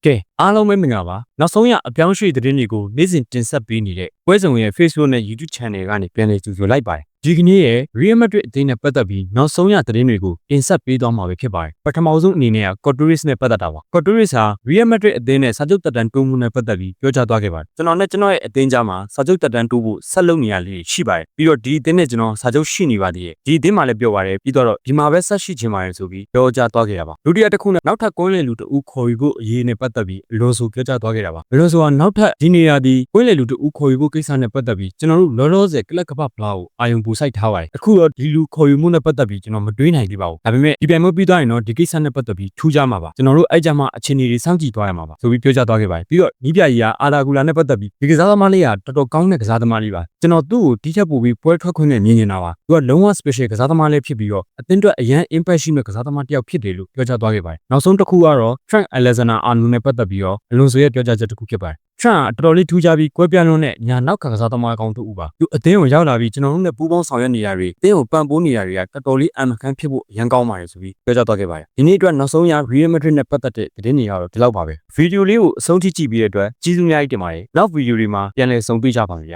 ကဲအားလုံးပဲမင်္ဂလာပါနောက်ဆုံးရအပြောင်းရွှေ့သတင်းတွေကိုနေ့စဉ်တင်ဆက်ပေးနေတဲ့ပွဲဆောင်ရဲ့ Facebook နဲ့ YouTube Channel ကနေပြန်လည်ကြိုဆိုလိုက်ပါတယ်ဒီကနေ့ရဲ့ Real Madrid အသင်းနဲ့ပတ်သက်ပြီးနောက်ဆုံးရသတင်းတွေကိုတင်ဆက်ပေးသွားမှာဖြစ်ပါတယ်ပထမဆုံးအနေနဲ့က Courtois နဲ့ပတ်သက်တာပါ Courtois ဟာ Real Madrid အသင်းနဲ့စာချုပ်တက်တန်းတိုးမှုနဲ့ပတ်သက်ပြီးပြောကြားသွားခဲ့ပါတယ်ကျွန်တော်ရဲ့အသင်းကြားမှာစာချုပ်တက်တန်းတိုးဖို့ဆက်လုပ်နေရလေးရှိပါတယ်ပြီးတော့ဒီအသင်းနဲ့ကျွန်တော်စာချုပ်ရှိနေပါသေးတယ်ဒီအသင်းမှာလည်းပြောပါတယ်ပြီးတော့ဒီမှာပဲဆက်ရှိချင်ပါတယ်ဆိုပြီးပြောကြားသွားခဲ့တာပါဒုတိယတစ်ခုနဲ့နောက်ထပ်ကွင်းလည်လူတဦးခေါ်ယူဖို့အရေးနဲ့ပတ်သက်ပြီးအလိုဆိုပြောကြားသွားခဲ့တာပါအလိုဆိုကနောက်ထပ်ဒီနေရာဒီကွင်းလည်လူတဦးခေါ်ယူဖို့ကိစ္စနဲ့ပတ်သက်ပြီးကျွန်တော်တို့လောလောဆယ်ကလပ်ကပတ်ဖလားကိုအာယုံပူဆိုင်ထားပါတယ်အခုတော့ဒီလူခေါ်ယူမှုနဲ့ပတ်သက်ပြီးကျွန်တော်မတွေးနိုင်သေးပါဘူးဒါပေမဲ့ဒီပြိုင်ပွဲပြီးသွားရင်တော့ဒီကိစ္စနဲ့ပတ်သက်ပြီးထူးခြားမှာပါကျွန်တော်တို့အဲ့ကြမှာအခြေအနေတွေစောင့်ကြည့်သွားရမှာပါဆိုပြီးပြောကြားသွားခဲ့ပါတယ်ပြီးတော့နီးပြကြီးကအာလာဂူလာနဲ့ပတ်သက်ပြီးဒီကစားသမားလေးကတော်တော်ကောင်းတဲ့ကစားသမားလေးပါကျွန်တော်သူ့ကိုဒီချက်ပို့ပြီးပွဲထွက်ခွင့်နဲ့မြင်နေတာပါသူကလုံးဝ special ကစားသမားလေးဖြစ်ပြီးတော့အသင်းအတွက်အရန် impact ရှိမဲ့ကစားသမားတစ်ယောက်ဖြစ်တယ်လို့ပြောကြားသွားခဲ့ပါတယ်နောက်ဆုံးတစ်ခုကတော့ Trent Alexander-Arnold နဲ့ပတ်သက်ပြီးတော့အလွန်ဆိုရဲ့ပြောကြားချက်တစ်ခုဖြစ်ပါတယ်Trent ကတော်တော်လေးထူးခြားပြီးကွဲပြားလွန်းတဲ့ညာနောက်ကစားသမားကောင်းတူပါသူအသင်းကိုရောက်လာပြီးကျွန်တော်တို့နဲ့ပူးပေါင်းဆောင်ရွက်နေရတွေအသင်းကိုပံ့ပိုးနေရတွေကတော်တော်လေးအမှန်ကန်ဖြစ်ဖို့ရန်ကောင်းပါတယ်ဆိုပြီးပြောကြားသွားခဲ့ပါတယ်ဒီနေ့အတွက်နောက်ဆုံးရ Real Madrid နဲ့ပတ်သက်တဲ့သတင်းတွေကတော့ဒီလောက်ပါပဲဗီဒီယိုလေးကိုအဆုံးထိကြည့်ပြီးတဲ့အတွက်ကျေးဇူးများကြီးတင်ပါတယ်နောက်ဗီဒီယိုတွေမှာပြန်လည်ဆုံတွေ့ကြပါမယ်ဗျ